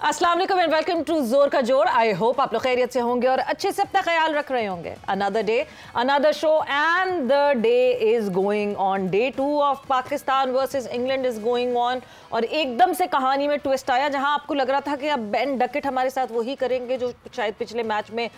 अस्सलाम वालेकुम and welcome to जोर का जोर। आई होप आप लोग खैरियत से होंगे और अच्छे से अपना ख्याल रख रहे होंगे। Another day, another show and the day is going on. Day 2 of Pakistan versus England is going on और एकदम से कहानी में ट्विस्ट आया, जहां आपको लग रहा था कि अब बेन डकेट हमारे साथ वही करेंगे जो शायद पिछले मैच में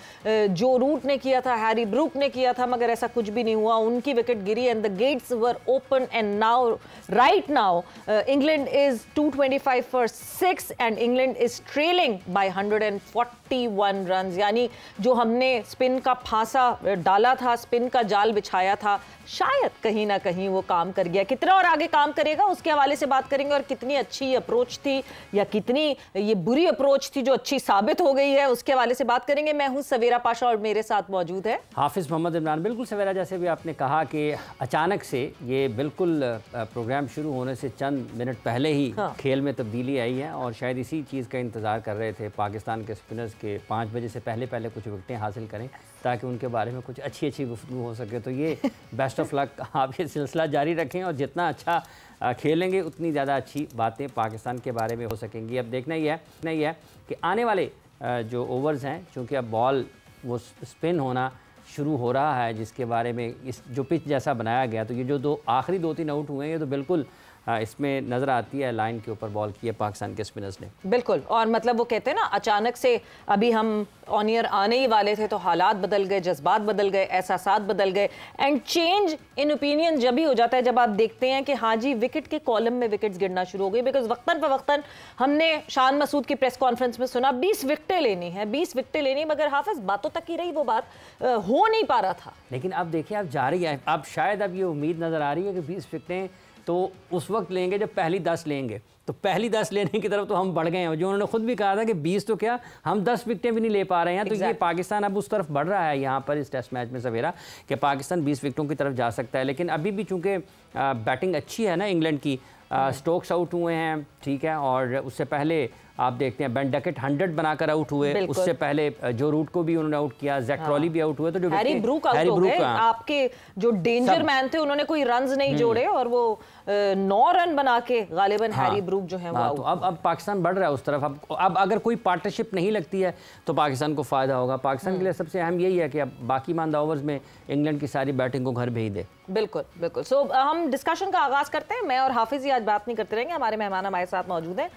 जो रूट ने किया था, हैरी ब्रूक ने किया था, मगर ऐसा कुछ भी नहीं हुआ। उनकी विकेट गिरी and the gates were open and now right now England is 225 for 6 and England is trailing by 141 run. यानी जो हमने स्पिन का फांसा डाला था, स्पिन का जाल बिछाया था, शायद कहीं ना कहीं वो काम कर गया। कितना और आगे काम करेगा उसके हवाले से बात करेंगे और कितनी अच्छी अप्रोच थी या कितनी ये बुरी अप्रोच थी जो अच्छी साबित हो गई है, उसके हवाले से बात करेंगे। मैं हूं सवेरा पाशा और मेरे साथ मौजूद है हाफिज मोहम्मद इमरान। बिल्कुल सवेरा, जैसे भी आपने कहा कि अचानक से ये बिल्कुल प्रोग्राम शुरू होने से चंद मिनट पहले ही खेल में तब्दीली आई है और शायद इसी चीज़ का इंतज़ार कर रहे थे पाकिस्तान के स्पिनर्स के 5 बजे से पहले कुछ विकेटें हासिल करें ताकि उनके बारे में कुछ अच्छी गुफ्तगू हो सके। तो ये बेस्ट ऑफ लक, आप ये सिलसिला जारी रखें और जितना अच्छा खेलेंगे उतनी ज़्यादा अच्छी बातें पाकिस्तान के बारे में हो सकेंगी। अब देखना ही है कि आने वाले जो ओवर्स हैं, चूँकि अब बॉल वो स्पिन होना शुरू हो रहा है, जिसके बारे में इस जो पिच जैसा बनाया गया, तो ये जो आखिरी 2-3 आउट हुए हैं ये तो बिल्कुल इसमें नज़र आती है लाइन के ऊपर बॉल की है पाकिस्तान के स्पिनर्स ने। बिल्कुल, और मतलब वो कहते हैं ना, अचानक से अभी हम ऑन ईयर आने ही वाले थे तो हालात बदल गए, जज्बात बदल गए, एहसासात बदल गए एंड चेंज इन ओपिनियन जब भी हो जाता है जब आप देखते हैं कि हाँ जी विकेट के कॉलम में विकेट्स गिरना शुरू हो गई। बिकॉज वक्तन पर वक्तन हमने शान मसूद की प्रेस कॉन्फ्रेंस में सुना 20 विकेटें लेनी है, 20 विकेटें लेनी, मगर हाफिज बातों तक ही रही, वो बात हो नहीं पा रहा था। लेकिन अब देखिए, अब जारी है, अब शायद अब ये उम्मीद नज़र आ रही है कि 20 विकेटें तो उस वक्त लेंगे जब पहली 10 लेंगे। तो पहली 10 लेने की तरफ तो हम बढ़ गए हैं, जो उन्होंने खुद भी कहा था कि 20 तो क्या, हम 10 विकेटें भी नहीं ले पा रहे हैं। तो ये पाकिस्तान अब उस तरफ बढ़ रहा है यहाँ पर इस टेस्ट मैच में सवेरा, कि पाकिस्तान 20 विकेटों की तरफ जा सकता है। लेकिन अभी भी चूँकि बैटिंग अच्छी है ना इंग्लैंड की, स्टोक्स आउट हुए हैं, ठीक है, और उससे पहले आप देखते हैं बेन डकेट 100 बनाकर आउट हुए, उससे पहले जो रूट को भी उन्होंने आउट किया, जैक क्रॉली भी आउट हुए, तो जो हैरी ब्रूक आउट हो गए, आपके जो डेंजर मैन थे उन्होंने कोई रन्स नहीं जोड़े और वो 9 रन बना के गालिबन हैरी ब्रूक जो है वो तो अब पाकिस्तान बढ़ रहा है उस तरफ। अब अगर कोई पार्टनरशिप नहीं लगती है तो पाकिस्तान को फ़ायदा होगा। पाकिस्तान के लिए सबसे अहम यही है कि अब बाकी मानदा ओवर्स में इंग्लैंड की सारी बैटिंग को घर भेज दे। बिल्कुल बिल्कुल। सो हम डिस्कशन का आगाज़ करते हैं। मैं और हाफिज ही आज बात नहीं करते रहेंगे, हमारे मेहमान हमारे साथ मौजूद हैं।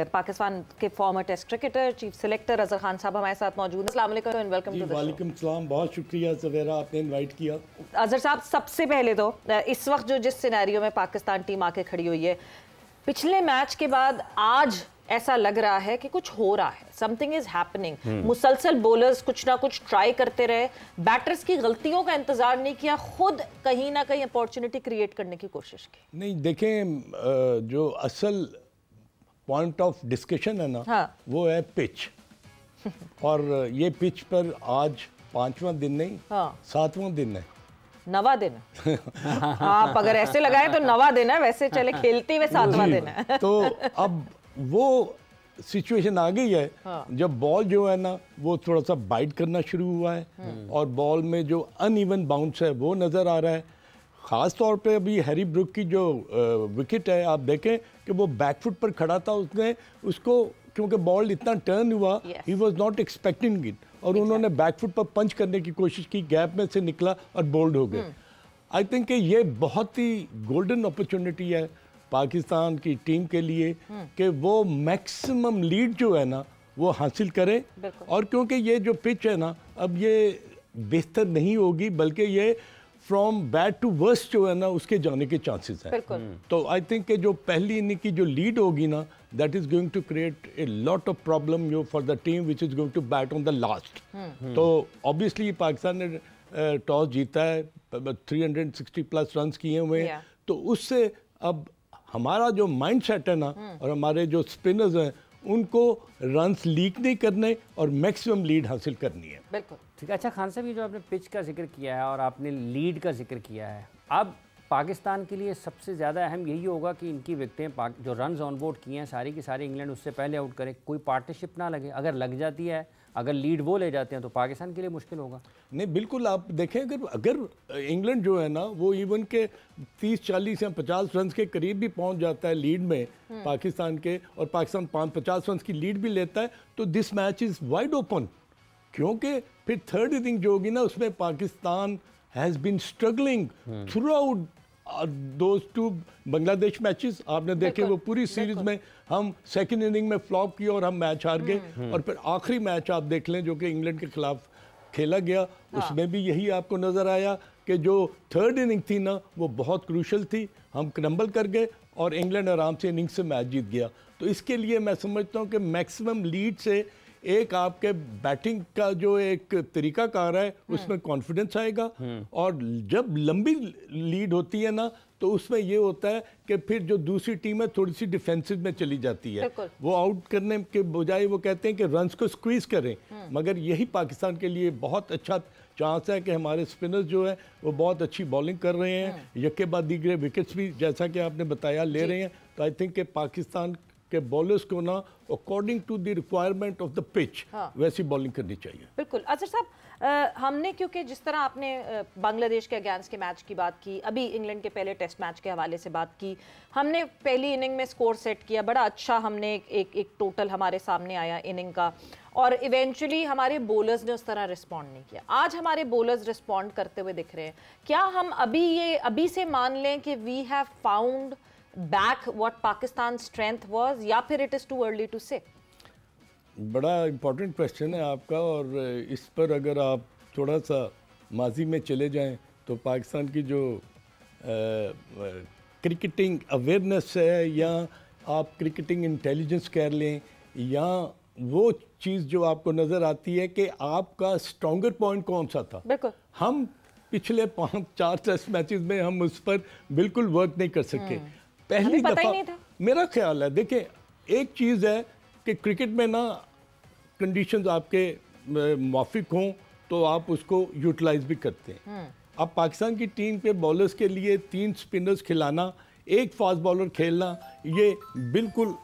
पाकिस्तान के former test cricketer, chief selector Azhar Khan sahab हमारे साथ मौजूद हैं। अस्सलाम वालेकुम and welcome to the show. वालेकुम सलाम, बहुत शुक्रिया सवेरा, आपने इनवाइट किया। अजहर साहब, सबसे पहले तो इस वक्त जो जिस सिनेरियो में पाकिस्तान टीम आके खड़ी हुई है, पिछले मैच के बाद आज ऐसा लग रहा है कि कुछ हो रहा है, समथिंग इज हैपनिंग। मुसलसल बॉलर्स कुछ ना कुछ ट्राई करते रहे, बैटर्स की गलतियों का इंतजार नहीं किया, खुद कहीं ना कहीं अपॉर्चुनिटी क्रिएट करने की कोशिश की। नहीं, देखें, जो असल पॉइंट ऑफ डिस्कशन है ना, वो है पिच। और ये पिच पर आज 5वां दिन नहीं, 7वां दिन है, 9वां दिन है। आप अगर ऐसे लगाए तो 9वां दिन है, वैसे चले खेलते हुए 7वां दिन है। तो अब वो सिचुएशन आ गई है जब बॉल जो है ना वो थोड़ा सा बाइट करना शुरू हुआ है और बॉल में जो अनइवन बाउंस है वो नज़र आ रहा है। ख़ास तौर पे अभी हैरी ब्रूक की जो विकेट है, आप देखें कि वो बैकफुट पर खड़ा था, उसने उसको क्योंकि बॉल इतना टर्न हुआ, he was not expecting it, और उन्होंने बैकफुट पर पंच करने की कोशिश की, गैप में से निकला और बोल्ड हो गए। आई थिंक कि ये बहुत ही गोल्डन अपॉर्चुनिटी है पाकिस्तान की टीम के लिए कि वो मैक्सिमम लीड जो है ना वो हासिल करे। और क्योंकि ये जो पिच है ना अब ये बेहतर नहीं होगी, बल्कि ये फ्रॉम बैड टू वर्स्ट जो है ना उसके जाने के चांसेस हैं। तो आई थिंक कि जो पहली इनिंग की जो लीड होगी ना, that is going to create a lot of problem you for the team which is going to bat on the last. तो ऑब्वियसली पाकिस्तान ने टॉस जीता है, 360 प्लस रन किए हुए हैं, तो उससे अब हमारा जो माइंड सेट है ना और हमारे जो स्पिनर्स हैं उनको रन्स लीक नहीं करने और मैक्सिमम लीड हासिल करनी है। बिल्कुल ठीक है। अच्छा खान साहब, ये जो आपने पिच का जिक्र किया है और आपने लीड का जिक्र किया है, अब पाकिस्तान के लिए सबसे ज़्यादा अहम यही होगा कि इनकी विकेटें जो रन्स ऑन बोर्ड किए हैं सारी की सारी इंग्लैंड उससे पहले आउट करे, कोई पार्टनरशिप ना लगे। अगर लग जाती है, अगर लीड वो ले जाते हैं तो पाकिस्तान के लिए मुश्किल होगा। नहीं बिल्कुल, आप देखें अगर इंग्लैंड जो है ना वो इवन के 30-40 या 50 रन के करीब भी पहुंच जाता है लीड में पाकिस्तान के, और पाकिस्तान 50 रन की लीड भी लेता है, तो this match is wide open. क्योंकि फिर थर्ड इनिंग जो होगी ना उसमें Pakistan has been struggling throughout those two Bangladesh matches. आपने देखे वो पूरी सीरीज में हम सेकंड इनिंग में फ्लॉप किया और हम मैच हार गए, और फिर आखिरी मैच आप देख लें जो कि इंग्लैंड के खिलाफ खेला गया, उसमें भी यही आपको नज़र आया कि जो थर्ड इनिंग थी ना वो बहुत क्रूशल थी, हम क्रम्बल कर गए और इंग्लैंड आराम से इनिंग से मैच जीत गया। तो इसके लिए मैं समझता हूँ कि मैक्सिमम लीड से एक आपके बैटिंग का जो एक तरीकाकार है उसमें कॉन्फिडेंस आएगा, और जब लंबी लीड होती है ना तो उसमें ये होता है कि फिर जो दूसरी टीम है थोड़ी सी डिफेंसिव में चली जाती है, वो आउट करने के बजाय वो कहते हैं कि रन्स को स्क्वीज करें। मगर यही पाकिस्तान के लिए बहुत अच्छा चांस है कि हमारे स्पिनर्स जो है वो बहुत अच्छी बॉलिंग कर रहे हैं, यके बाद दीगरे विकेट्स भी जैसा कि आपने बताया ले रहे हैं। तो आई थिंक कि पाकिस्तान के बॉलर्स को ना according to the requirement of the pitch वैसी बॉलिंग करनी चाहिए। बिल्कुल। अजहर साहब, हमने क्योंकि जिस तरह आपने बांग्लादेश के अगेंस्ट के मैच की बात की, अभी इंग्लैंड के पहले टेस्ट मैच के हवाले से बात की, हमने पहली इनिंग में स्कोर सेट किया, बड़ा अच्छा हमने एक टोटल हमारे सामने आया इनिंग का, और इवेंचुअली हमारे बॉलर्स ने उस तरह रिस्पॉन्ड नहीं किया। आज हमारे बॉलर्स रिस्पॉन्ड करते हुए दिख रहे हैं। क्या हम अभी से मान लें कि we have found back what Pakistan's strength was, या फिर it is too early to say? बड़ा इम्पोर्टेंट क्वेश्चन है आपका, और इस पर अगर आप थोड़ा सा माजी में चले जाएं तो पाकिस्तान की जो क्रिकेटिंग अवेयरनेस है, या आप क्रिकेटिंग इंटेलिजेंस कह लें, या वो चीज़ जो आपको नज़र आती है कि आपका स्ट्रॉन्गर पॉइंट कौन सा था। बिल्कुल। हम पिछले 5-4 टेस्ट मैचेस में हम उस पर बिल्कुल वर्क नहीं कर सके। पहली दफ़ा मेरा ख्याल है, देखिए एक चीज़ है कि क्रिकेट में ना कंडीशंस आपके मुवाफिक हों तो आप उसको यूटिलाइज भी करते हैं। अब पाकिस्तान की टीम के बॉलर्स के लिए 3 स्पिनर्स खिलाना, एक फास्ट बॉलर खेलना, ये बिल्कुल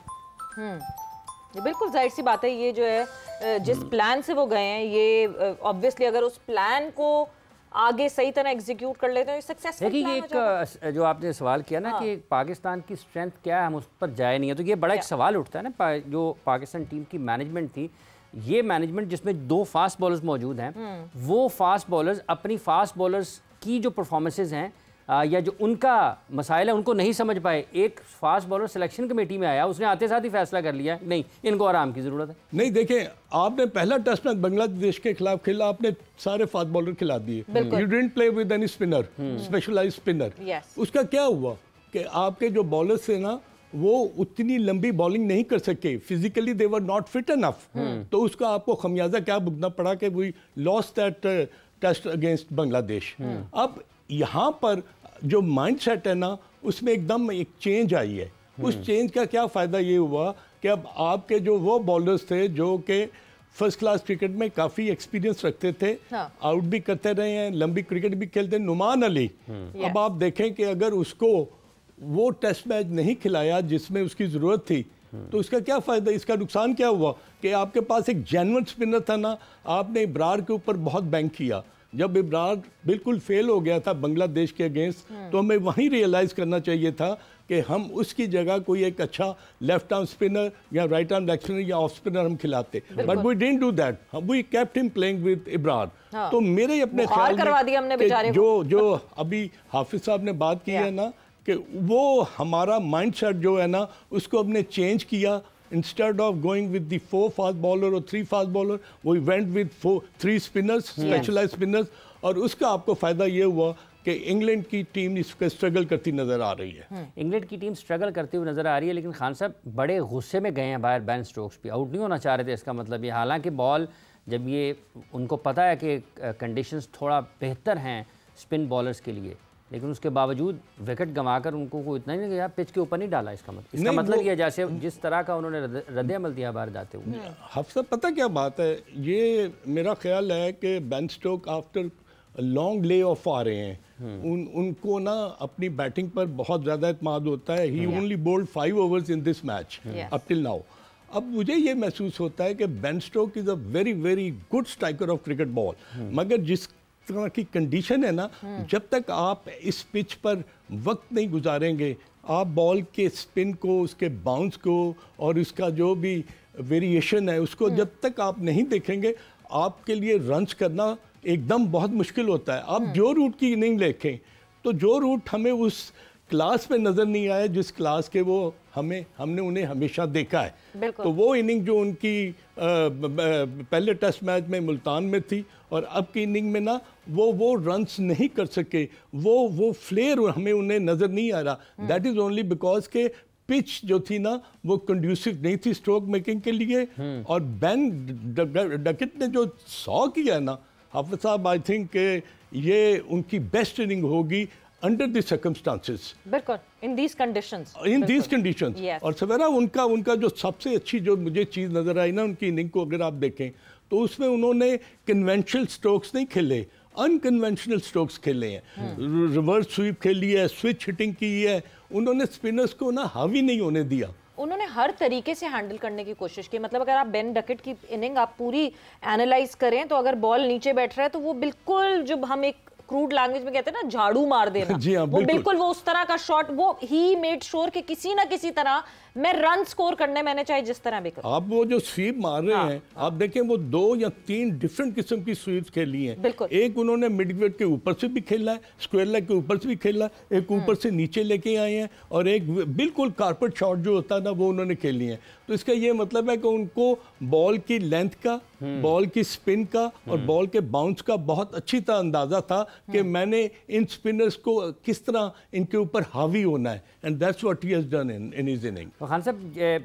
जाहिर सी बात है। ये जो है जिस प्लान से वो गए हैं, ये ऑब्वियसली अगर उस प्लान को आगे सही तरह एग्जीक्यूट कर लेते हैं सक्सेसफुल। देखिए एक जो आपने सवाल किया ना कि पाकिस्तान की स्ट्रेंथ क्या है, हम उस पर जाए नहीं है, तो ये बड़ा एक सवाल उठता है ना। जो पाकिस्तान टीम की मैनेजमेंट थी, ये मैनेजमेंट जिसमें 2 फास्ट बॉलर्स मौजूद हैं, वो फास्ट बॉलर्स अपनी फास्ट बॉलर्स की जो परफॉर्मेंसेज हैं या जो उनका मसाइल है उनको नहीं समझ पाए। एक फास्ट बॉलर सिलेक्शन कमेटी में आया, उसने आते साथ ही फैसला कर लिया नहीं इनको आराम की ज़रूरत है। नहीं देखें, आपने पहला टेस्ट मैच बांग्लादेश के खिलाफ खेला, आपने सारे फास्ट बॉलर खिला दिए, you didn't play with any spinner, specialized spinner. उसका क्या हुआ कि आपके जो बॉलर्स थे ना वो उतनी लंबी बॉलिंग नहीं कर सके, physically they were not fit enough, तो उसका आपको खमियाजा क्या भुगतना पड़ा कि we lost that test against Bangladesh. अब यहाँ पर जो माइंडसेट है ना उसमें एकदम एक चेंज आई है। उस चेंज का क्या फ़ायदा ये हुआ कि अब आपके जो वो बॉलर्स थे जो कि फर्स्ट क्लास क्रिकेट में काफ़ी एक्सपीरियंस रखते थे, आउट भी करते रहे हैं, लंबी क्रिकेट भी खेलते हैं, नुमान अली, अब आप देखें कि अगर उसको वो टेस्ट मैच नहीं खिलाया जिसमें उसकी ज़रूरत थी तो उसका क्या फ़ायदा, इसका नुकसान क्या हुआ कि आपके पास एक जेन्युइन स्पिनर था ना, आपने इब्रार के ऊपर बहुत बैंक किया। जब इब्रार बिल्कुल फेल हो गया था बांग्लादेश के अगेंस्ट, तो हमें वहीं रियलाइज़ करना चाहिए था कि हम उसकी जगह कोई एक अच्छा लेफ्ट आर्म स्पिनर या राइट आर्म लेग स्पिनर या ऑफ स्पिनर हम खिलाते, but we didn't do that, we kept him playing with Ibrar. तो मेरे अपने ख्याल में जो अभी हाफिज साहब ने बात की है ना कि वो हमारा माइंडसेट जो है ना उसको हमने चेंज किया। Instead of going with the 4 fast bowler or 3 fast bowler, we went with 3 spinners, specialized spinners, और उसका आपको फ़ायदा ये हुआ कि इंग्लैंड की टीम इस पर स्ट्रगल करती नज़र आ रही है। इंग्लैंड की टीम स्ट्रगल करती हुई नज़र आ रही है, लेकिन खान साहब बड़े गुस्से में गए हैं बाहर बेन स्टोक्स भी, आउट नहीं होना चाह रहे थे। इसका मतलब ये हालांकि बॉल जब ये उनको पता है कि कंडीशंस थोड़ा बेहतर हैं स्पिन बॉलर्स के लिए, लेकिन उसके बावजूद विकेट गंवाकर उनको को इतना ही नहीं, पिच के ऊपर नहीं डाला। इसका मतलब ये जैसे जिस तरह का उन्होंने रद्द अमल दिया बाहर जाते हुए। हफ्सा पता क्या बात है, ये मेरा ख्याल है कि Ben Stokes after long lay off आ रहे हैं, उनको ना अपनी बैटिंग पर बहुत ज़्यादा एतमाद होता है। He only bowled 5 overs in this match up till now. अब मुझे ये महसूस होता है कि Ben Stokes is a very very good striker of cricket ball, मगर जिस तरह की कंडीशन है ना, जब तक आप इस पिच पर वक्त नहीं गुजारेंगे, आप बॉल के स्पिन को, उसके बाउंस को और उसका जो भी वेरिएशन है उसको जब तक आप नहीं देखेंगे, आपके लिए रन्स करना एकदम बहुत मुश्किल होता है। आप जो रूट की इनिंग देखें तो जो रूट हमें उस क्लास में नज़र नहीं आया जिस क्लास के वो हमने उन्हें हमेशा देखा है। तो वो इनिंग जो उनकी पहले टेस्ट मैच में मुल्तान में थी और अब की इनिंग में ना वो रन्स नहीं कर सके, वो फ्लेयर हमें उन्हें नज़र नहीं आ रहा। दैट इज़ ओनली बिकॉज के पिच जो थी ना वो कंड्यूसिव नहीं थी स्ट्रोक मेकिंग के लिए। और बेन डकेट ने जो 100 किया है ना हाफिज साहब, आई थिंक ये उनकी बेस्ट इनिंग होगी अंडर द सर्कमस्टांसेस, बिल्कुल इन दीज कंडीशंस, और सवेरा उनका जो सबसे अच्छी जो मुझे चीज़ नज़र आई ना उनकी इनिंग को अगर आप देखें तो उसमें उन्होंने कन्वेंशनल स्ट्रोक्स नहीं खेले, अनकन्वेंशनल स्ट्रोक्स खेले हैं। रिवर्स स्वीप खेली है, स्विच हिटिंग की है, उन्होंने स्पिनर्स को ना हावी नहीं होने दिया। उन्होंने हर तरीके से हैंडल करने की कोशिश की। मतलब अगर आप बेन डकेट की इनिंग आप पूरी एनालाइज करें तो अगर बॉल नीचे बैठ रहा है तो वो बिल्कुल, जब हम एक क्रूड लैंग्वेज में कहते हैं ना झाड़ू मार देना, जी हाँ, वो बिल्कुल वो उस तरह का शॉट, वो ही मेड श्योर कि किसी ना किसी तरह मैं रन स्कोर करने, मैंने चाहे जिस तरह भी करूं। आप वो जो स्वीप मार रहे हैं, आप देखें वो 2 या 3 डिफरेंट किस्म की स्वीप्स खेली हैं। एक उन्होंने मिड विकेट के ऊपर से भी खेला है, स्क्वायर लेग के ऊपर से भी खेला, एक ऊपर से नीचे लेके आए हैं, और एक बिल्कुल कारपेट शॉट जो होता है ना वो उन्होंने खेली है। तो इसका ये मतलब है कि उनको बॉल की लेंथ का, बॉल की स्पिन का और बॉल के बाउंस का बहुत अच्छी तरह अंदाजा था कि मैंने इन स्पिनर्स को किस तरह इनके ऊपर हावी होना है, and that's what he has done in his inning. तो खान साहब,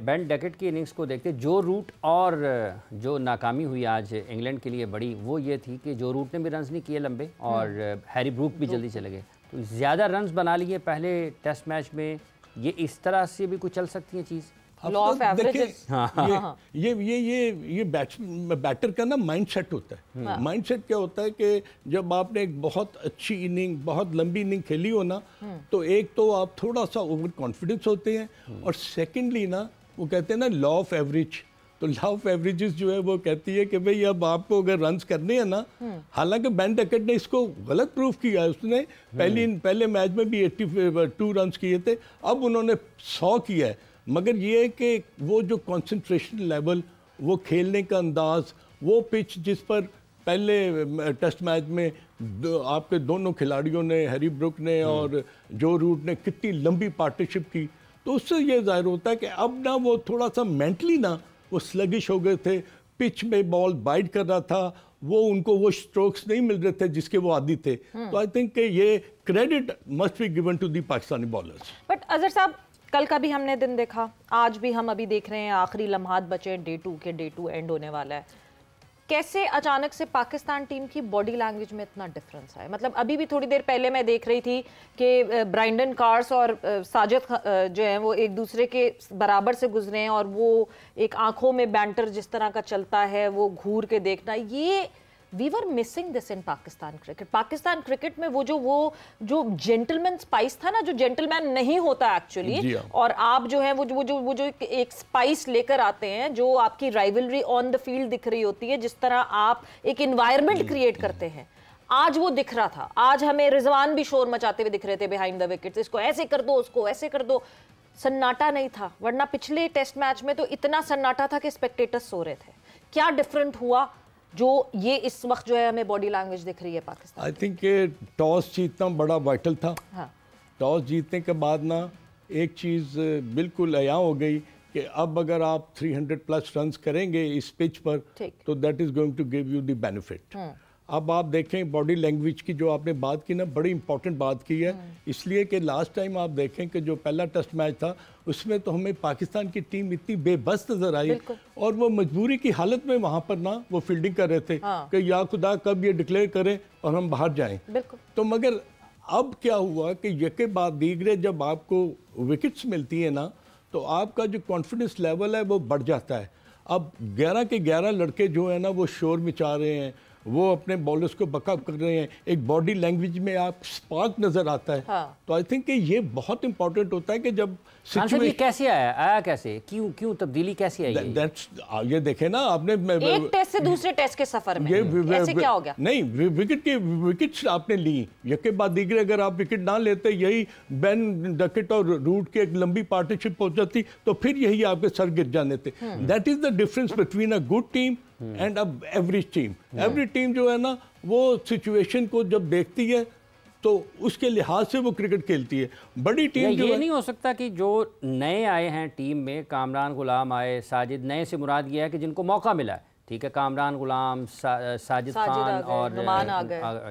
बेन डकेट की इनिंग्स को देखते, जो रूट और जो नाकामी हुई आज इंग्लैंड के लिए बड़ी, वो ये थी कि जो रूट ने भी रन्स नहीं किए लंबे और हैरी ब्रूक भी जल्दी चले गए, तो ज़्यादा रन्स बना लिए पहले टेस्ट मैच में। ये इस तरह से भी कुछ चल सकती है चीज़, लॉ ऑफ एवरेजेस। ये बैटर का ना माइंड सेट होता है। माइंड सेट क्या होता है कि जब आपने एक बहुत अच्छी इनिंग, बहुत लंबी इनिंग खेली हो ना, तो एक तो आप थोड़ा सा ओवर कॉन्फिडेंस होते हैं, और सेकेंडली ना वो कहते हैं ना लॉ ऑफ एवरेज। तो लॉ ऑफ एवरेजेस जो है वो कहती है कि भाई अब आपको अगर रन्स करने हैं ना, हालांकि बेन डकेट ने इसको गलत प्रूफ किया है, उसने पहले मैच में भी 82 रन्स किए थे, अब उन्होंने 100 किया है। मगर ये है कि वो जो कंसंट्रेशन लेवल, वो खेलने का अंदाज, वो पिच जिस पर पहले टेस्ट मैच में आपके दोनों खिलाड़ियों ने, हैरी ब्रूक ने और जो रूट ने कितनी लंबी पार्टनरशिप की, तो उससे ये जाहिर होता है कि अब ना वो थोड़ा सा मेंटली ना वो स्लगिश हो गए थे। पिच में बॉल बाइट कर रहा था, उनको वो स्ट्रोक्स नहीं मिल रहे थे जिसके वो आदी थे। तो आई थिंक ये credit must be given to the Pakistani bowlers. But Azhar sahab, कल का भी हमने दिन देखा, आज भी हम अभी देख रहे हैं, आखिरी लम्हात बचे डे 2 के, डे 2 एंड होने वाला है। कैसे अचानक से पाकिस्तान टीम की बॉडी लैंग्वेज में इतना डिफरेंस है? मतलब अभी भी थोड़ी देर पहले मैं देख रही थी कि ब्राइंडन कार्स और साजिद जो हैं वो एक दूसरे के बराबर से गुजरे हैं, और वो एक आंखों में बैंटर जिस तरह का चलता है, वो घूर के देखना, ये we were missing this in Pakistan cricket. Pakistan cricket में वो जो जेंटलमैन स्पाइस था ना, जो जेंटलमैन नहीं होता एक्चुअली, और आप जो है वो जो एक स्पाइस लेकर आते हैं, जो आपकी राइवलरी ऑन द फील्ड दिख रही होती है, जिस तरह आप एक इन्वायरमेंट क्रिएट करते हैं, आज वो दिख रहा था। आज हमें रिजवान भी शोर मचाते हुए दिख रहे थे बिहाइंड द विकेट्स, इसको ऐसे कर दो, उसको ऐसे कर दो। सन्नाटा नहीं था, वरना पिछले टेस्ट मैच में तो इतना सन्नाटा था कि स्पेक्टेटर्स सो रहे थे। क्या डिफरेंट हुआ जो ये इस वक्त जो है हमें बॉडी लैंग्वेज दिख रही है पाकिस्तान? आई थिंक टॉस जीतना बड़ा वाइटल था। टॉस जीतने के बाद ना एक चीज़ बिल्कुल अया हो गई कि अब अगर आप 300 प्लस रन्स करेंगे इस पिच पर, तो that is going to give you the benefit. अब आप देखें बॉडी लैंग्वेज की जो आपने बात की ना, बड़ी इंपॉर्टेंट बात की है, इसलिए कि लास्ट टाइम आप देखें कि जो पहला टेस्ट मैच था उसमें तो हमें पाकिस्तान की टीम इतनी बेबस नजर आई, और वो मजबूरी की हालत में वहाँ पर ना वो फील्डिंग कर रहे थे कि या खुदा कब ये डिक्लेयर करें और हम बाहर जाएं। तो मगर अब क्या हुआ कि यके बाद दीगरे जब आपको विकेट्स मिलती है ना, तो आपका जो कॉन्फिडेंस लेवल है वो बढ़ जाता है। अब 11 के 11 लड़के जो है ना वो शोर मचा रहे हैं, वो अपने बॉलर्स को बकअप कर रहे हैं, एक बॉडी लैंग्वेज में आप स्पार्क नजर आता है। हाँ। तो आई थिंक कि ये बहुत इंपॉर्टेंट होता है कि जब ये कैसे आया कैसे, क्यों तब्दीली कैसे आई? ये देखे ना आपने, एक टेस्ट से दूसरे टेस्ट के सफर में ऐसे क्या हो गया? नहीं, विकेट आपने ली, यके बाद दीगरे, अगर आप विकेट ना लेते, यही बेन डकेट और रूट की एक लंबी पार्टनरशिप हो जाती, तो फिर यही आपके सर गिर जाने थे। That is the difference between a good team and a average team. Average team जो है ना, वो सिचुएशन को जब देखती है तो उसके लिहाज से वो क्रिकेट खेलती है। बड़ी टीम जो ये नहीं हो सकता कि जो नए आए हैं टीम में, कामरान गुलाम आए, साजिद, नए से मुराद ये है कि जिनको मौका मिला है, ठीक है, कामरान गुलाम, साजिद खान और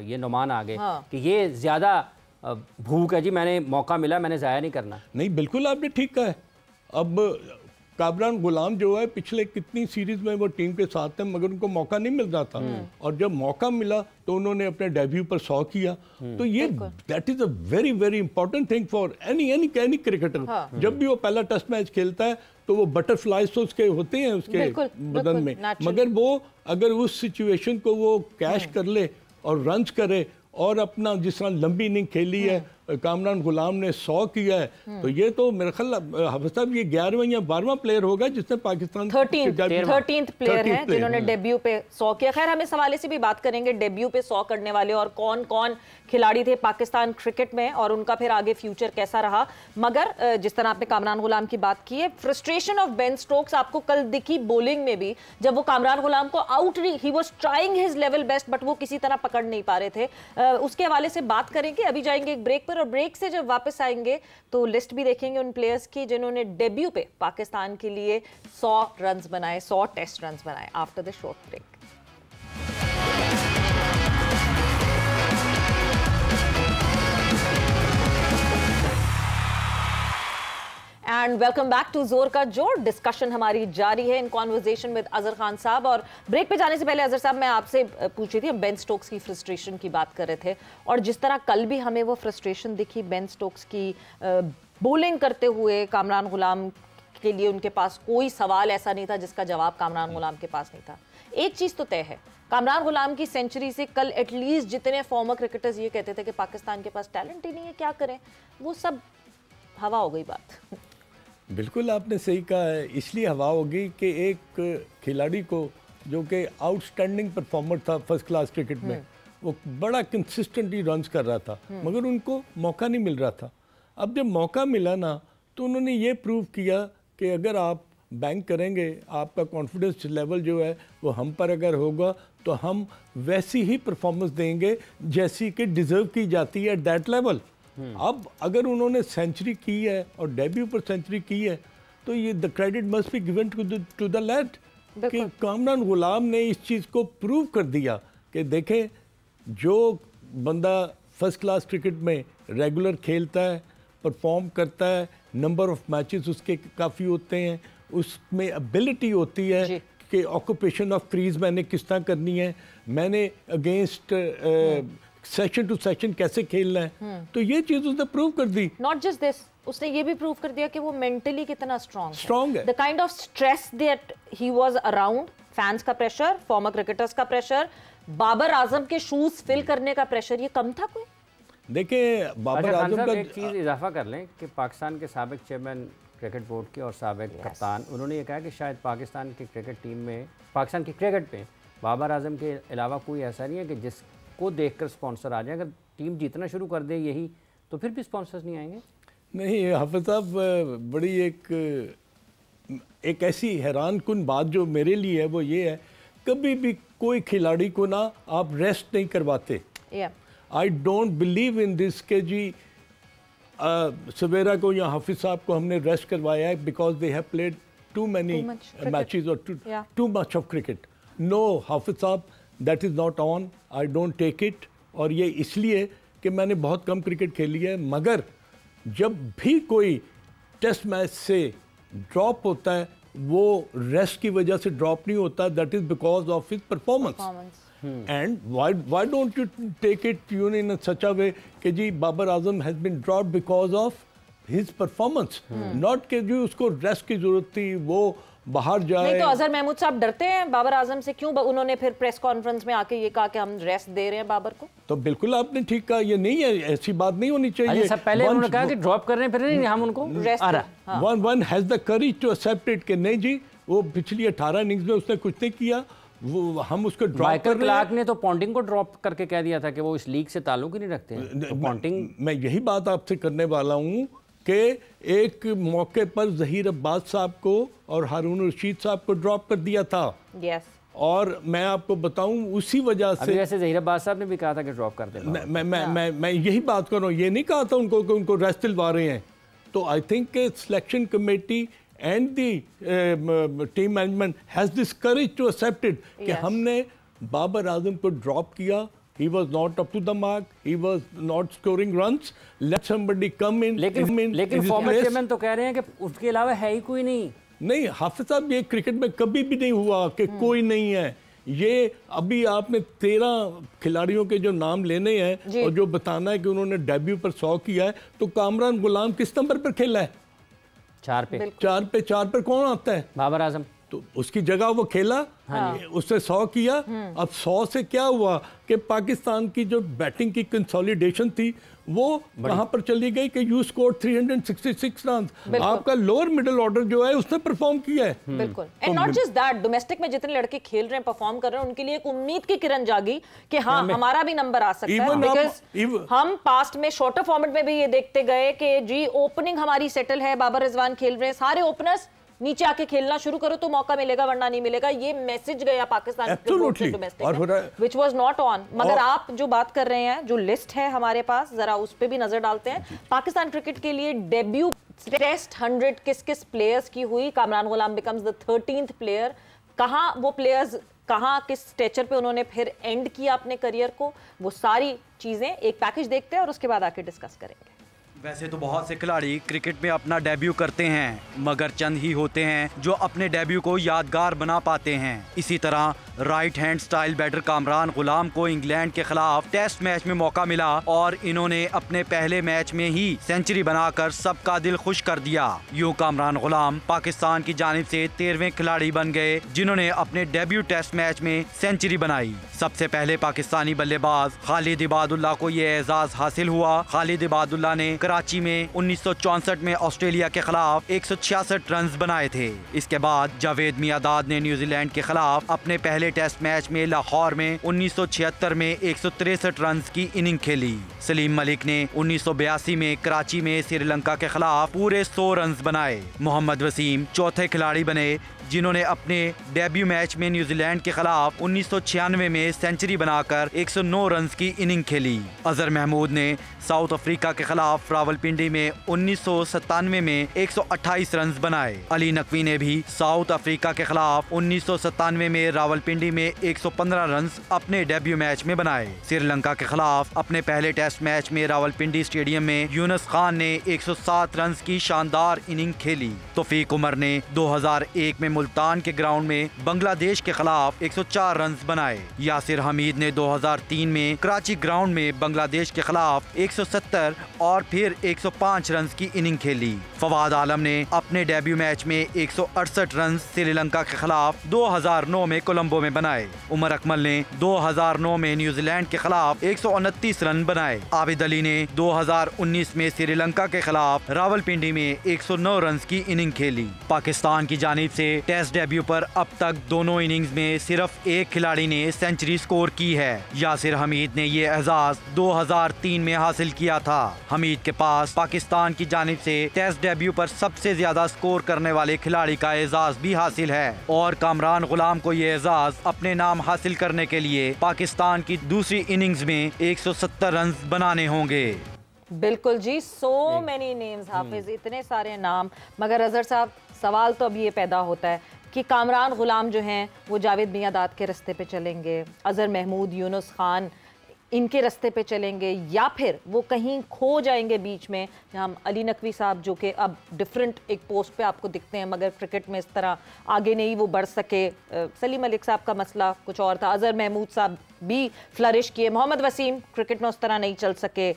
ये नुमान आ गए, हाँ। कि ये ज़्यादा भूख है जी, मैंने मौका मिला, मैंने ज़ाया नहीं करना। नहीं, बिल्कुल आपने ठीक कहा है। अब कामरान गुलाम जो है, पिछले कितनी सीरीज में वो टीम के साथ थे, मगर उनको मौका नहीं मिल रहा था, और जब मौका मिला तो उन्होंने अपने डेब्यू पर 100 किया। तो ये that is a very very important thing for any cricketer. हाँ। जब भी वो पहला टेस्ट मैच खेलता है तो वो बटरफ्लाइज तो उसके होते हैं उसके बदन में, मगर वो अगर उस सिचुएशन को वो कैश कर ले और रन्स करे, और अपना जिस तरह लंबी इनिंग खेली है, कामरान गुलाम ने 100 किया है, तो ये तो मेरे ख्याल हाफिज साहब ये 11वां या 12वां प्लेयर होगा जिसने पाकिस्तान 13th प्लेयर है जिन्होंने डेब्यू पे 100 किया। खैर, हम इस हवाले से भी बात करेंगे डेब्यू पे 100 करने वाले और कौन कौन खिलाड़ी थे पाकिस्तान क्रिकेट में और उनका फिर आगे फ्यूचर कैसा रहा। मगर जिस तरह आपने कामरान गुलाम की बात की है, फ्रस्ट्रेशन ऑफ बेन स्टोक्स आपको कल दिखी बॉलिंग में भी, जब वो कामरान गुलाम को out, he was trying his level best, but वो किसी तरह पकड़ नहीं पा रहे थे। उसके हवाले से बात करेंगे। अभी जाएंगे एक ब्रेक पर, और ब्रेक से जब वापस आएंगे तो लिस्ट भी देखेंगे उन प्लेयर्स की जिन्होंने डेब्यू पे पाकिस्तान के लिए 100 रन्स बनाए, 100 टेस्ट रन्स बनाए। After the short break. And welcome back to जोर का जोर। डिस्कशन हमारी जारी है in conversation with Azhar Khan sahab. और ब्रेक पे जाने से पहले अजहर साहब, मैं आपसे पूछ रही थी, हम बेन स्टोक्स की फ्रस्ट्रेशन की बात कर रहे थे, और जिस तरह कल भी हमें वो फ्रस्ट्रेशन दिखी बेन स्टोक्स की बॉलिंग करते हुए, कामरान गुलाम के लिए उनके पास कोई सवाल ऐसा नहीं था जिसका जवाब कामरान गुलाम के पास नहीं था। एक चीज़ तो तय है, कामरान गुलाम की सेंचुरी से कल एटलीस्ट जितने फॉर्मर क्रिकेटर्स ये कहते थे कि पाकिस्तान के पास टैलेंट ही नहीं है, क्या करें, वो सब हवा हो गई बात। बिल्कुल आपने सही कहा है, इसलिए हवा होगी कि एक खिलाड़ी को जो कि आउटस्टैंडिंग परफॉर्मर था फर्स्ट क्लास क्रिकेट में, वो बड़ा कंसिस्टेंटली रन्स कर रहा था, मगर उनको मौका नहीं मिल रहा था। अब जब मौका मिला ना, तो उन्होंने ये प्रूव किया कि अगर आप बैंक करेंगे, आपका कॉन्फिडेंस लेवल जो है वो हम पर अगर होगा, तो हम वैसी ही परफॉर्मेंस देंगे जैसी कि डिज़र्व की जाती है एट दैट लेवल। अब अगर उन्होंने सेंचुरी की है और डेब्यू पर सेंचुरी की है, तो ये the credit must be given to the lad कि कामरान गुलाम ने इस चीज़ को प्रूव कर दिया कि देखें, जो बंदा फर्स्ट क्लास क्रिकेट में रेगुलर खेलता है, परफॉर्म करता है, नंबर ऑफ मैचेस उसके काफ़ी होते हैं, उसमें एबिलिटी होती है कि ऑक्यूपेशन ऑफ क्रीज मैंने किस तरह करनी है, मैंने अगेंस्ट सेशन टू सेशन कैसे खेलना है, तो ये चीज उसने प्रूव कर दी। नॉट जस्ट दिस, उसने ये भी प्रूव कर दिया कि वो मेंटली कितना स्ट्रांग है। The kind of stress that he was around, fans का प्रेशर, फॉर्मर क्रिकेटर्स का प्रेशर, बाबर आजम के शूज फिल करने का प्रेशर, ये कम था कोई? देखिए, बाबर आजम का एक चीज़ इजाफा कर लें कि पाकिस्तान के साबिक चेयरमैन क्रिकेट बोर्ड के और साबिक कप्तान, उन्होंने ये कहा कि शायद पाकिस्तान की क्रिकेट टीम में, पाकिस्तान की क्रिकेट में बाबर आजम के अलावा कोई ऐसा नहीं है कि जिसको देखकर स्पॉन्सर आ जाए। अगर टीम जीतना शुरू कर दे यही, तो फिर भी स्पॉन्सर्स नहीं आएंगे। नहीं हाफिज साहब, बड़ी एक ऐसी हैरान कुन बात जो मेरे लिए है वो ये है, कभी भी कोई खिलाड़ी को ना आप रेस्ट नहीं करवाते। I don't believe in this के जी सवेरा को या हाफिज साहब को हमने रेस्ट करवाया है because they have played too many matches और too much of cricket. No Hafiz साहब, that is not on, I don't take it. और ये इसलिए कि मैंने बहुत कम क्रिकेट खेली है, मगर जब भी कोई टेस्ट मैच से ड्रॉप होता है वो रेस्ट की वजह से ड्रॉप नहीं होता, that is because of his performance. And why don't you take it in such a way कि जी Babar Azam has been dropped because of his performance, not कि जो उसको रेस्ट की जरूरत थी वो बाहर जाए। नहीं तो अजहर महमूद साहब डरते हैं बाबर आजम से, क्यों उन्होंने फिर प्रेस कॉन्फ्रेंस में आके ये कहा कि हम रेस्ट दे रहे हैं बाबर को? तो बिल्कुल आपने ठीक कहा, ये नहीं है, ऐसी बात नहीं होनी चाहिए। सब पहले उन्होंने कहा कि ड्रॉप कर रहे हैं, फिर नहीं हम उनको rest. One has the courage to accept it कि नहीं जी वो पिछली 18 इनिंग्स में उसने कुछ नहीं किया, वो हम उसको ड्रॉप कर रहे हैं। क्लार्क ने तो पॉन्टिंग को ड्रॉप करके कह दिया था कि वो इस लीग से ताल्लुक ही नहीं रखते हैं। तो पॉन्टिंग, मैं यही बात आपसे करने वाला हूँ कि एक मौके पर जहीर अब्बास साहब को और हारून रशीद साहब को ड्रॉप कर दिया था। यस। और मैं आपको बताऊं उसी वजह से वैसे जहीर अब्बास साहब ने भी कहा था कि ड्रॉप कर दें। मैं यही बात कर रहा हूँ, ये नहीं कहा था उनको कि उनको रेस्ट दिलवा रहे हैं। तो आई थिंक के selection committee and the team management has this courage to accept it कि हमने बाबर आजम को ड्रॉप किया। He was not up to the mark. He was not scoring runs. Let somebody come in. लेकिन former chairman तो कह रहे हैं कि उसके अलावा है ही कोई नहीं। नहीं हाफिज साहब, ये क्रिकेट में कभी भी नहीं हुआ कि कोई नहीं है। ये अभी आपने 13 खिलाड़ियों के जो नाम लेने हैं और जो बताना है कि उन्होंने डेब्यू पर 100 किया है, तो कामरान गुलाम किस नंबर पर खेला है? 4 पे कौन आता है? बाबर आजम। तो उसकी जगह वो खेला, उसने 100 किया। अब 100 से क्या हुआ कि पाकिस्तान की जो बैटिंग की कंसोलिडेशन थी वो कहां पर चली गई कि यू स्कोर 366 रन। आपका लोअर मिडिल ऑर्डर जो है उसने परफॉर्म किया है। बिल्कुल। And not just that, domestic में जितने लड़के खेल रहे हैं, परफॉर्म कर रहे हैं, उनके लिए एक उम्मीद की किरण जागी कि हाँ हमारा भी नंबर आ सकता है। बिकॉज हम पास्ट में शॉर्टर फॉर्मेट में भी ये देखते गए कि जी ओपनिंग हमारी सेटल है, बाबर रिजवान खेल रहे हैं, सारे ओपनर्स नीचे आके खेलना शुरू करो तो मौका मिलेगा वरना नहीं मिलेगा। ये मैसेज गया Pakistan which was not on. मगर आप जो बात कर रहे हैं, जो लिस्ट है हमारे पास, जरा उस पे भी नजर डालते हैं। पाकिस्तान क्रिकेट के लिए डेब्यू टेस्ट 100 किस किस प्लेयर्स की हुई? कामरान गुलाम बिकम्स द 13th प्लेयर। कहां वो प्लेयर्स, कहां किस स्टेचर पे उन्होंने फिर एंड किया अपने करियर को, वो सारी चीजें एक पैकेज देखते हैं और उसके बाद आके डिस्कस करेंगे। वैसे तो बहुत से खिलाड़ी क्रिकेट में अपना डेब्यू करते हैं, मगर चंद ही होते हैं जो अपने डेब्यू को यादगार बना पाते हैं। इसी तरह right hand style batter Kamran Ghulam को इंग्लैंड के खिलाफ टेस्ट मैच में मौका मिला और इन्होंने अपने पहले मैच में ही सेंचुरी बनाकर सबका दिल खुश कर दिया। यूं कामरान गुलाम पाकिस्तान की जानिब से 13वें खिलाड़ी बन गए जिन्होंने अपने डेब्यू टेस्ट मैच में सेंचुरी बनाई। सबसे पहले पाकिस्तानी बल्लेबाज खालिद इबादुल्लाह को ये एजाज हासिल हुआ। खालिद इबादुल्लाह ने कराची में 1964 में ऑस्ट्रेलिया के खिलाफ 166 रन बनाए थे। इसके बाद जावेद मियादाद ने न्यूजीलैंड के खिलाफ अपने पहले टेस्ट मैच में लाहौर में 1976 में 163 रन की इनिंग खेली। सलीम मलिक ने 1982 में कराची में श्रीलंका के खिलाफ पूरे 100 रन बनाए। मोहम्मद वसीम चौथे खिलाड़ी बने जिन्होंने अपने डेब्यू मैच में न्यूजीलैंड के खिलाफ 1996 में सेंचुरी बनाकर 109 रन की इनिंग खेली। अजहर महमूद ने साउथ अफ्रीका के खिलाफ रावलपिंडी में 1997 में 128 रन बनाए। अली नकवी ने भी साउथ अफ्रीका के खिलाफ 1997 में रावलपिंडी में 115 रन अपने डेब्यू मैच में बनाए। श्रीलंका के खिलाफ अपने पहले टेस्ट मैच में रावलपिंडी स्टेडियम में यूनुस खान ने 107 रन की शानदार इनिंग खेली। तौफीक उमर ने 2001 में मुल्तान के ग्राउंड में बांग्लादेश के खिलाफ 104 रन बनाए। यासिर हमीद ने 2003 में कराची ग्राउंड में बांग्लादेश के खिलाफ 170 और फिर 105 रन की इनिंग खेली। फवाद आलम ने अपने डेब्यू मैच में 168 रन श्रीलंका के खिलाफ 2009 में कोलंबो में बनाए। उमर अकमल ने 2009 में न्यूजीलैंड के खिलाफ 129 रन बनाए। आबिद अली ने 2019 में श्रीलंका के खिलाफ रावलपिंडी में 109 रन की इनिंग खेली। पाकिस्तान की जानिब से टेस्ट डेब्यू पर अब तक दोनों इनिंग्स में सिर्फ एक खिलाड़ी ने सेंचुरी स्कोर की है। यासिर हमीद ने ये एजाज 2003 में हासिल किया था। हमीद के पास पाकिस्तान की जानिब से टेस्ट डेब्यू पर सबसे ज्यादा स्कोर करने वाले खिलाड़ी का एजाज भी हासिल है और कामरान गुलाम को ये एजाज अपने नाम हासिल करने के लिए पाकिस्तान की दूसरी इनिंग्स में 170 रन बनाने होंगे। बिल्कुल जी, सो मेनी नेम्स हाफिज, इतने सारे नाम। मगर अजहर साहब, सवाल तो अब ये पैदा होता है कि कामरान गुलाम जो हैं वो जावेद मियादाद के रास्ते पे चलेंगे, अजहर महमूद, यूनुस खान इनके रास्ते पे चलेंगे, या फिर वो कहीं खो जाएंगे बीच में। हम अली नकवी साहब जो कि अब डिफरेंट एक पोस्ट पे आपको दिखते हैं मगर क्रिकेट में इस तरह आगे नहीं वो बढ़ सके। सलीम मलिक साहब का मसला कुछ और था। अजहर महमूद साहब भी फ्लरिश किए। मोहम्मद वसीम क्रिकेट में उस तरह नहीं चल सके।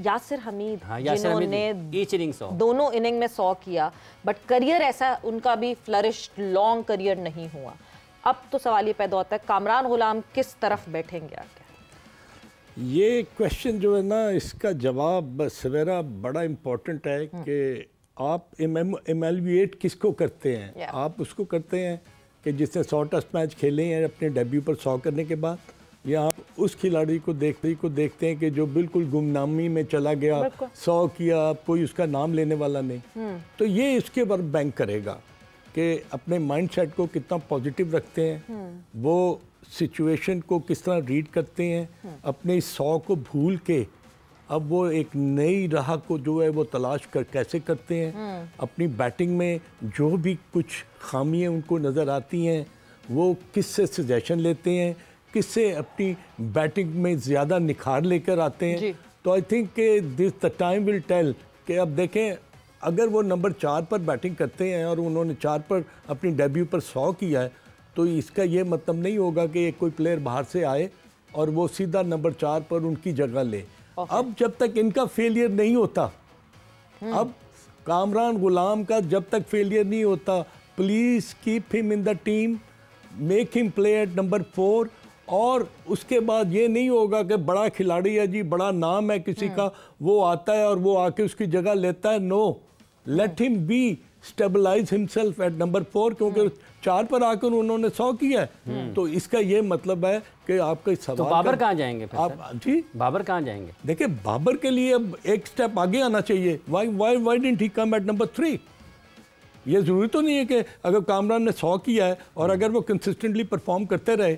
यासिर हमीद, हाँ, जिन्होंने ईच इनिंग 100 दोनों इनिंग में 100 किया, बट करियर ऐसा उनका भी फ्लरिश लॉन्ग करियर नहीं हुआ। अब तो सवाल ये पैदा होता है कामरान गुलाम किस तरफ बैठेंगे आगे? ये क्वेश्चन जो है ना, इसका जवाब सवेरा बड़ा इम्पोर्टेंट है कि आप इमेलुएट किसको करते हैं। आप उसको करते हैं कि जिसने 100 टेस्ट मैच खेले हैं अपने डेब्यू पर 100 करने के बाद, या आप उस खिलाड़ी को देखते हैं कि जो बिल्कुल गुमनामी में चला गया, 100 किया, कोई उसका नाम लेने वाला नहीं। तो ये इसके ऊपर बैंक करेगा कि अपने माइंडसेट को कितना पॉजिटिव रखते हैं, वो सिचुएशन को किस तरह रीड करते हैं, अपने इस 100 को भूल के अब वो एक नई राह को जो है वो तलाश कर कैसे करते हैं। अपनी बैटिंग में जो भी कुछ खामियां उनको नज़र आती हैं वो किससे सजेशन लेते हैं, किससे अपनी बैटिंग में ज़्यादा निखार लेकर आते हैं। तो आई थिंक कि this the time will tell कि अब देखें, अगर वो नंबर 4 पर बैटिंग करते हैं और उन्होंने 4 पर अपनी डेब्यू पर 100 किया है, तो इसका ये मतलब नहीं होगा कि एक कोई प्लेयर बाहर से आए और वो सीधा नंबर 4 पर उनकी जगह ले। अब जब तक इनका फेलियर नहीं होता, अब कामरान गुलाम का जब तक फेलियर नहीं होता, please keep him in the team, make him play at number 4। और उसके बाद ये नहीं होगा कि बड़ा खिलाड़ी है जी, बड़ा नाम है किसी का, वो आता है और वो आके उसकी जगह लेता है। No, let him be stabilize himself at number 4, क्योंकि 4 पर आकर उन्होंने 100 किया है। तो इसका ये मतलब है कि आपका सवाल, तो बाबर कहाँ जाएंगे फिर आप जी, बाबर कहाँ जाएंगे? देखिए, बाबर के लिए अब एक स्टेप आगे आना चाहिए। Why didn't he come at number 3? ये जरूरी तो नहीं है कि अगर कामरान ने 100 किया है और अगर वो कंसिस्टेंटली परफॉर्म करते रहे,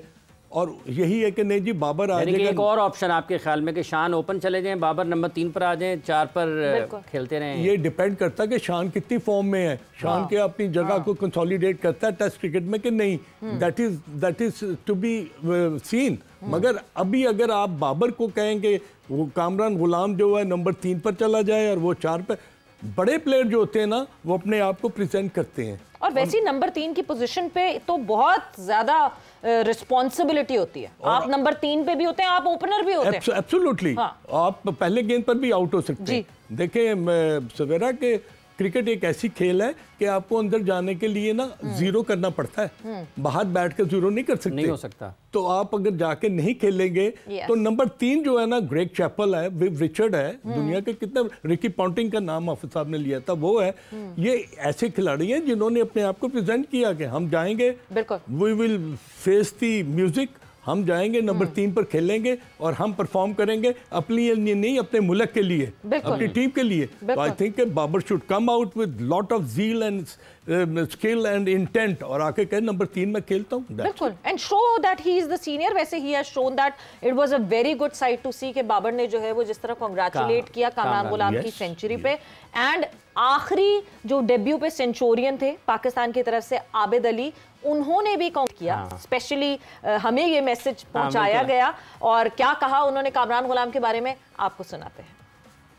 और यही है कि नहीं जी बाबर आ जाएगा। एक और ऑप्शन आपके ख्याल में कि शान ओपन चले जाएं, बाबर नंबर 3 पर आ जाएं, 4 पर खेलते रहें? ये डिपेंड करता है कि शान कितनी फॉर्म में है, शान के अपनी जगह को कंसोलिडेट करता है टेस्ट क्रिकेट में कि नहीं। That is to be seen. मगर अभी अगर आप बाबर को कहेंगे वो कामरान गुलाम जो है नंबर 3 पर चला जाए और वो 4 पर, बड़े प्लेयर जो होते हैं ना वो अपने आप को प्रेजेंट करते हैं। और वैसे ही नंबर 3 की पोजीशन पे तो बहुत ज्यादा रिस्पॉन्सिबिलिटी होती है। आप नंबर 3 पे भी होते हैं, आप ओपनर भी होते हैं। एब्सोल्युटली। आप पहले गेंद पर भी आउट हो सकते हैं। देखें सवेरा के क्रिकेट एक ऐसी खेल है कि आपको अंदर जाने के लिए ना जीरो करना पड़ता है, बाहर बैठ कर जीरो नहीं कर सकते, नहीं हो सकता। तो आप अगर जाके नहीं खेलेंगे तो नंबर 3 जो है ना, ग्रेग चैपल है, विव रिचर्ड है, दुनिया के कितने, रिकी पॉन्टिंग का नाम हाफिज साहब ने लिया था, वो है। ये ऐसे खिलाड़ी हैं जिन्होंने अपने आप को प्रेजेंट किया कि हम जाएंगे, we will face the music, हम जाएंगे नंबर 3 पर खेलेंगे और हम परफॉर्म करेंगे अपनी लिए नहीं, अपने मुल्क के लिए, अपनी टीम के लिए। I think Babar should come out with lot of zeal and skill and intent और आके कहे नंबर 3 में खेलता हूँ। बिल्कुल, and show that he is the senior. वैसे he has shown that it was a very good sight to see कि बाबर ने जो है वो जिस तरह कांग्रेचुलेट किया कामरान गुलाम की सेंचुरी पे। एंड आखिरी जो डेब्यू पे सेंचुरियन थे पाकिस्तान की तरफ से आबिद अली, उन्होंने भी काउंट किया। स्पेशली हमें ये मैसेज पहुंचाया गया और क्या कहा उन्होंने कामरान गुलाम के बारे में, आपको सुनाते हैं।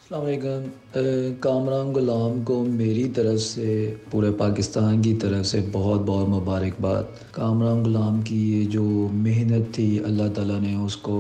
अस्सलाम वालेकुम। कामरान गुलाम को मेरी तरफ से, पूरे पाकिस्तान की तरफ से बहुत बहुत मुबारकबाद। कामरान गुलाम की ये जो मेहनत थी, अल्लाह ताला ने उसको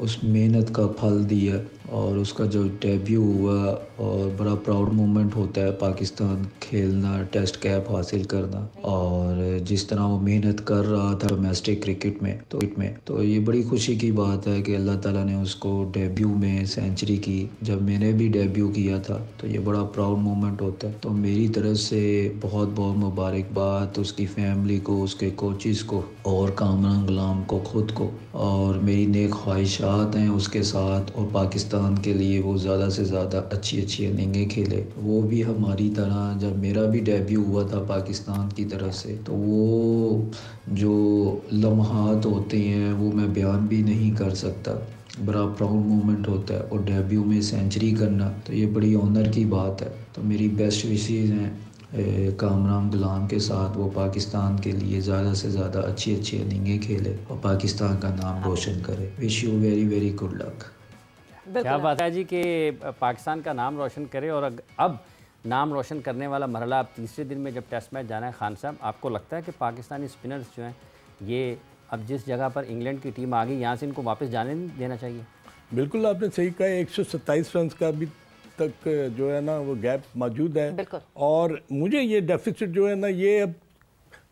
उस मेहनत का फल दिया और उसका जो डेब्यू हुआ और बड़ा प्राउड मोमेंट होता है पाकिस्तान खेलना, टेस्ट कैप हासिल करना, और जिस तरह वो मेहनत कर रहा था डोमेस्टिक क्रिकेट में, तो ये बड़ी खुशी की बात है कि अल्लाह ताला ने उसको डेब्यू में सेंचुरी की। जब मैंने भी डेब्यू किया था तो ये बड़ा प्राउड मोमेंट होता है। तो मेरी तरफ से बहुत बहुत मुबारकबाद उसकी फैमिली को, उसके कोचेस को और कामरान गुलाम को खुद को, और मेरी नेक ख्वाहिशात हैं उसके साथ, और पाकिस्तान के लिए वो ज़्यादा से ज़्यादा अच्छी इनिंगें खेले। वो भी हमारी तरह, जब मेरा भी डेब्यू हुआ था पाकिस्तान की तरफ से, तो वो जो लम्हात होते हैं वो मैं बयान भी नहीं कर सकता। बड़ा प्राउड मोमेंट होता है और डेब्यू में सेंचुरी करना, तो ये बड़ी ऑनर की बात है। तो मेरी बेस्ट विशेज़ हैं कामरान गुलाम के साथ, वो पाकिस्तान के लिए ज़्यादा से ज़्यादा अच्छी इनिंगें खेले और पाकिस्तान का नाम रोशन करे। Wish you very very good luck. क्या बात है जी कि पाकिस्तान का नाम रोशन करे। और अब नाम रोशन करने वाला मरहला अब तीसरे दिन में जब टेस्ट मैच जाना है, खान साहब आपको लगता है कि पाकिस्तानी स्पिनर्स जो हैं ये अब जिस जगह पर इंग्लैंड की टीम आ गई, यहाँ से इनको वापस जाने नहीं देना चाहिए? बिल्कुल आपने सही कहा, 127 रन का अभी तक जो है ना वो गैप मौजूद है, और मुझे ये डेफिसिट जो है ना ये अब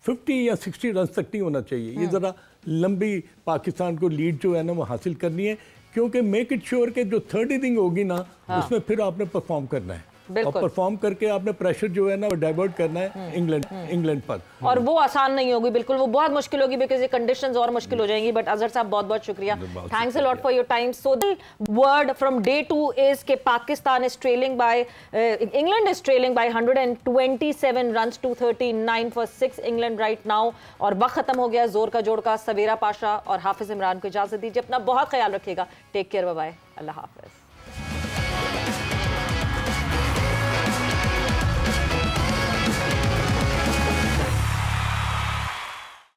50 या 60 रन तक नहीं होना चाहिए। ये ज़रा लंबी पाकिस्तान को लीड जो है ना वो हासिल करनी है, क्योंकि मेक इट श्योर के जो थर्ड इनिंग होगी ना उसमें फिर आपने परफॉर्म करना है, और परफॉर्म करके आपने प्रेशर जो है ना वो डाइवर्ट करना है इंग्लैंड पर, और वो आसान नहीं होगी, बिल्कुल वो बहुत मुश्किल होगी, बिकॉज ये कंडीशंस और मुश्किल हो जाएंगी। बट अजहर साहब बहुत बहुत शुक्रिया, thanks a lot for your time. So the word from day 2 is के Pakistan is trailing by, England is trailing by 127 runs to 39 for 6 England right now. और वक्त खत्म हो गया जोर का जोड़ का। सवेरा पाशा और हाफिज इमरान को इजाजत दीजिए, अपना बहुत ख्याल रखिएगा, टेक केयर, बाय बाय, अल्लाह हाफिज।